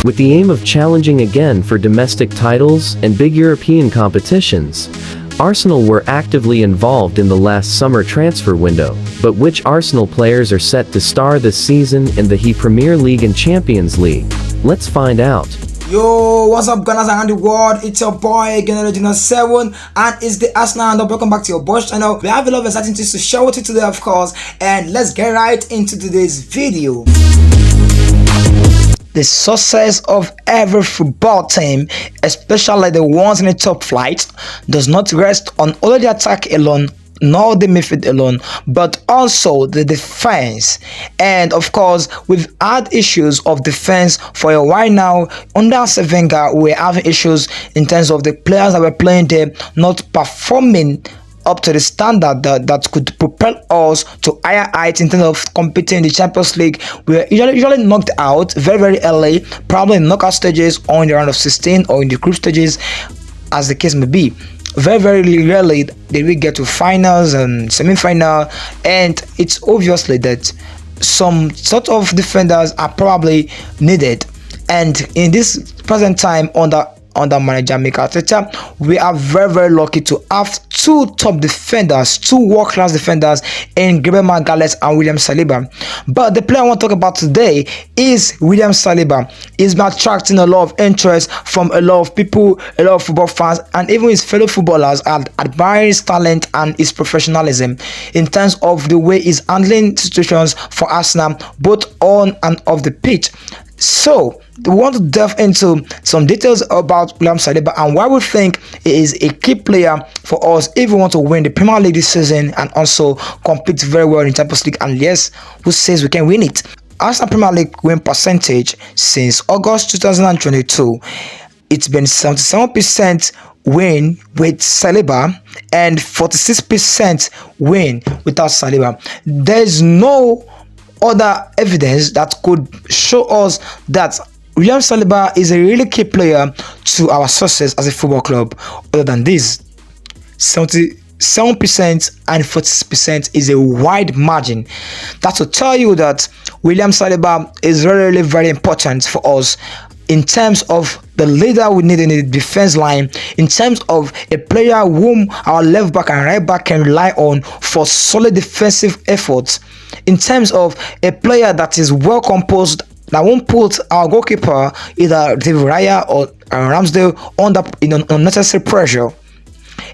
With the aim of challenging again for domestic titles and big European competitions, Arsenal were actively involved in the last summer transfer window, but which Arsenal players are set to star this season in the Premier League and Champions League? Let's find out. Yo, what's up gunners around the world? It's your boy again, Original 7, and it's the Arsenal and welcome back to your boss channel. We have a lot of exciting things to share with you today, of course, and let's get right into today's video. The success of every football team, especially the ones in the top flight, does not rest on only the attack alone, nor the midfield alone, but also the defense. And of course, we've had issues of defense for a while now. Under Arsene Wenger, we're having issues in terms of the players that were playing there not performing up to the standard that could propel us to higher heights in terms of competing in the Champions League. We're usually knocked out very early, probably in knockout stages or in the round of 16 or in the group stages, as the case may be. Very rarely did we get to finals and semi-final, and it's obviously that some sort of defenders are probably needed. And in this present time under manager Mikel Arteta, we are very lucky to have two top defenders, two world-class defenders in Gabriel Magalhaes and William Saliba. But the player I want to talk about today is William Saliba. He's been attracting a lot of interest from a lot of people, a lot of football fans, and even his fellow footballers are admiring his talent and his professionalism in terms of the way he's handling situations for Arsenal, both on and off the pitch. So we want to delve into some details about William Saliba and why we think he is a key player for us if we want to win the Premier League this season and also compete very well in Champions League. And yes, who says we can win it? Arsenal Premier League win percentage since August 2022, it's been 77% win with Saliba and 46% win without Saliba. There's no other evidence that could show us that William Saliba is a really key player to our success as a football club. Other than this, 77% and 46% is a wide margin. That will tell you that William Saliba is very important for us in terms of the leader we need in the defense line, in terms of a player whom our left back and right back can rely on for solid defensive efforts, in terms of a player that is well composed, that won't put our goalkeeper, either Raya or Ramsdale, under unnecessary pressure,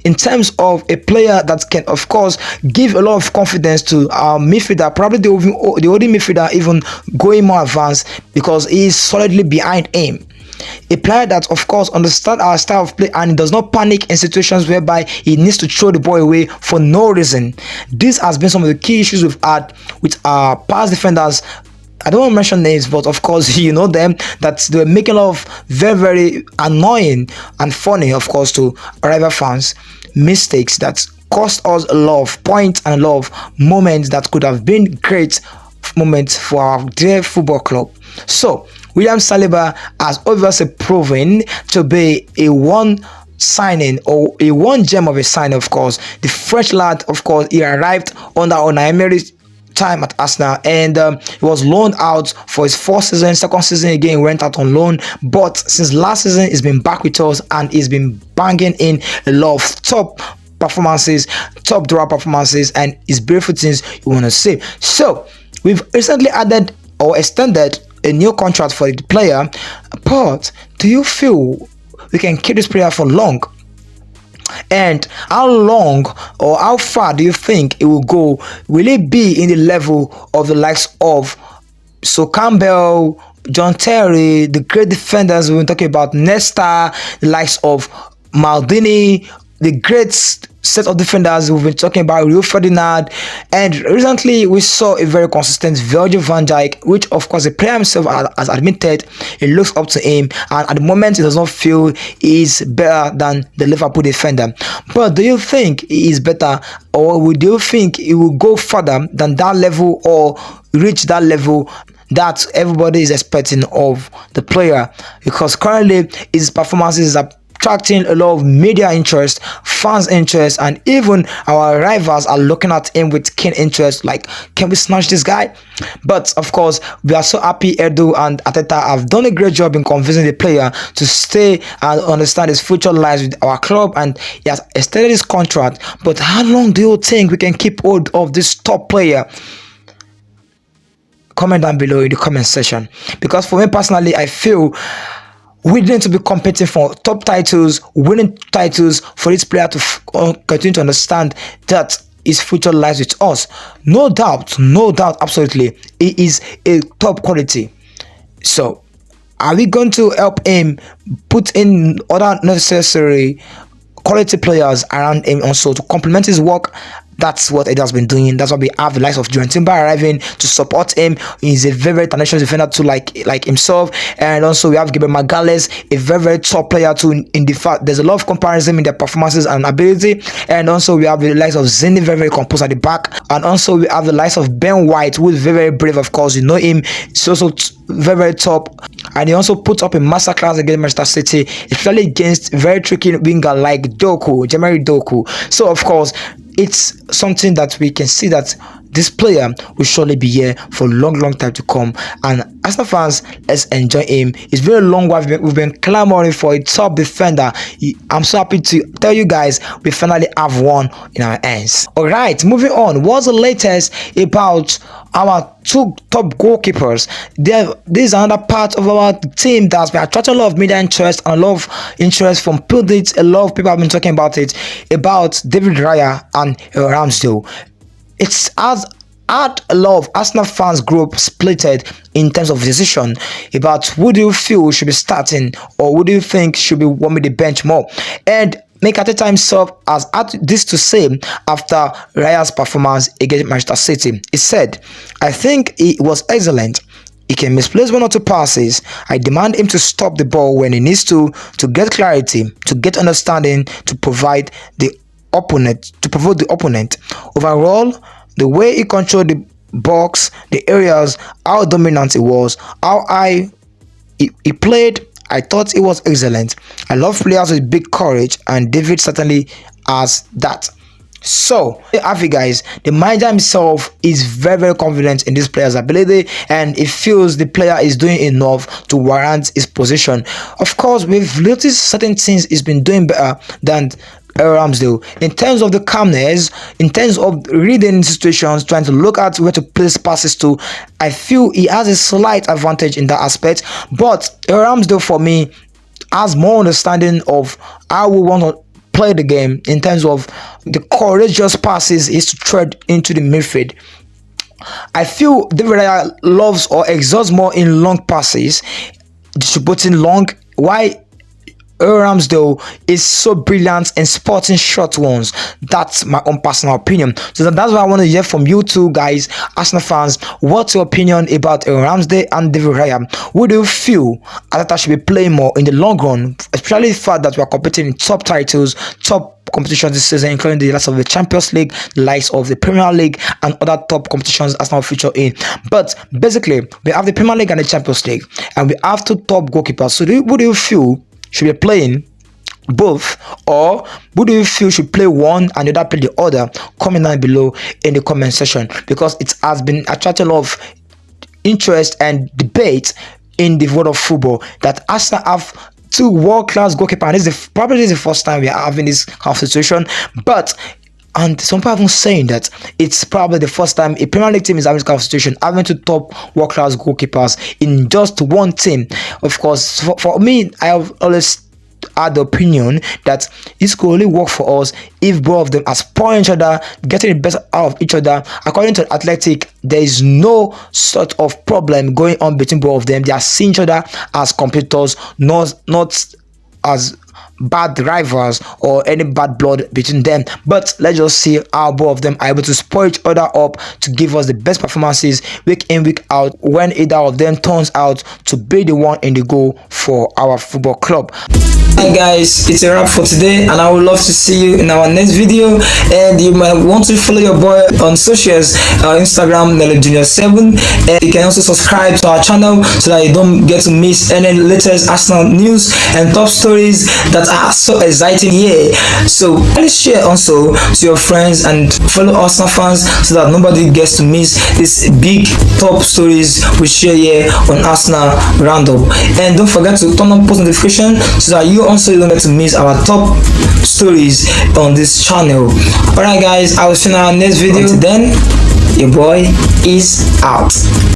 in terms of a player that can of course give a lot of confidence to our midfielder, probably the only midfielder even going more advanced because he is solidly behind him. A player that of course understands our style of play and does not panic in situations whereby he needs to throw the ball away for no reason. This has been some of the key issues we've had with our past defenders. I don't want to mention names, but of course you know them, that they were making a lot of very annoying and funny, of course, to rival fans, mistakes that cost us a lot of points and a lot of moments that could have been great moments for our dear football club. So William Saliba has obviously proven to be a one signing or a one gem of a signing. Of course, the French lad, of course, he arrived under Unai Emery's time at Arsenal, and he was loaned out for his first season. Second season again, he went out on loan, but since last season he's been back with us and he's been banging in a lot of top performances, top draw performances, and his beautiful things you want to see. So we've recently added or extended a new contract for the player, but do you feel we can keep this player for long? And how long or how far do you think it will go? Will it be in the level of the likes of So Campbell, John Terry, the great defenders we've been talking about, Nesta, the likes of Maldini, the great set of defenders we've been talking about, Rio Ferdinand, and recently we saw a very consistent Virgil van Dijk, which of course the player himself has admitted he looks up to him, and at the moment he does not feel he is better than the Liverpool defender. But do you think he is better, or do you think he will go further than that level or reach that level that everybody is expecting of the player? Because currently his performances are attracting a lot of media interest, fans interest, and even our rivals are looking at him with keen interest, like, can we snatch this guy? But of course, we are so happy Edu and Arteta have done a great job in convincing the player to stay and understand his future lies with our club, and he has extended his contract. But how long do you think we can keep hold of this top player? Comment down below in the comment section, because for me personally, I feel we need to be competing for top titles, winning titles, for this player to continue to understand that his future lies with us. No doubt, absolutely, he is a top quality. So are we going to help him put in other necessary quality players around him also to complement his work? That's what it has been doing. That's why we have the likes of Jurrien arriving to support him. He's a very international defender too, like himself. And also we have Gabriel Magalhaes, a very top player too. In the fact, there's a lot of comparison in their performances and ability. And also we have the likes of Zini, very composed at the back. And also we have the likes of Ben White, who is very brave. Of course, you know him. He's also very top. And he also put up a masterclass against Manchester City, especially against very tricky winger like Jeremy Doku. So of course, it's something that we can see that this player will surely be here for a long time to come. And Arsenal fans, let's enjoy him. It's been a long while we've been clamoring for a top defender. I'm so happy to tell you guys we finally have one in our hands. All right, moving on. What's the latest about our two top goalkeepers? This is another part of our team that's been attracting a lot of media interest and a lot of interest from pundits. A lot of people have been talking about it, about David Raya and Ramsdale. It's as had a lot of Arsenal fans group splitted in terms of decision about who do you feel should be starting or who do you think should be warming the bench more. And Mikel Arteta himself has had this to say after Raya's performance against Manchester City. He said, "I think he was excellent. He can misplace one or two passes. I demand him to stop the ball when he needs to get clarity, to get understanding, to provide the opponent, to provoke the opponent. Overall, the way he controlled the box, the areas, how dominant he was, how high he played, I thought it was excellent. I love players with big courage, and David certainly has that." So, happy guys, the manager himself is very confident in this player's ability, and he feels the player is doing enough to warrant his position. Of course, we've noticed certain things he's been doing better than Ramsdale in terms of the calmness, in terms of reading situations, trying to look at where to place passes to. I feel he has a slight advantage in that aspect, but Ramsdale for me has more understanding of how we want to play the game in terms of the courageous passes is to tread into the midfield. I feel David Raya loves or exhausts more in long passes, distributing long, why Ramsdale is so brilliant in spotting short ones. That's my own personal opinion. So that's what I want to hear from you two guys, Arsenal fans. What's your opinion about Ramsdale and David Raya? Would you feel Arteta should be playing more in the long run, especially the fact that we are competing in top titles, top competitions this season, including the likes of the Champions League, the likes of the Premier League, and other top competitions Arsenal feature in? But basically, we have the Premier League and the Champions League, and we have two top goalkeepers. So would you feel should be playing both, or would you feel should play one and the other play the other? Comment down below in the comment section, because it has been attracting a lot of interest and debate in the world of football that Arsenal have two world-class goalkeepers. And this is probably the first time we are having this kind of situation, and some people are saying that it's probably the first time a Premier League team is having this kind of situation, having two top world-class goalkeepers in just one team. Of course, for me, I have always had the opinion that this could only work for us if both of them are spoiling each other, getting the best out of each other. According to Athletic, there is no sort of problem going on between both of them. They are seeing each other as competitors, not as bad rivals or any bad blood between them. But let's just see how both of them are able to spoil each other up to give us the best performances week in, week out, when either of them turns out to be the one in the goal for our football club. Hi guys, it's a wrap for today, and I would love to see you in our next video. And you might want to follow your boy on socials, Instagram Junior7, and you can also subscribe to our channel so that you don't get to miss any latest Arsenal news and top stories that are so exciting here. So please share also to your friends and follow Arsenal fans so that nobody gets to miss these big top stories we share here on Arsenal Roundup. And don't forget to turn on post notification so that you also don't get to miss our top stories on this channel. Alright guys, I will see you in our next video. Until then, your boy is out.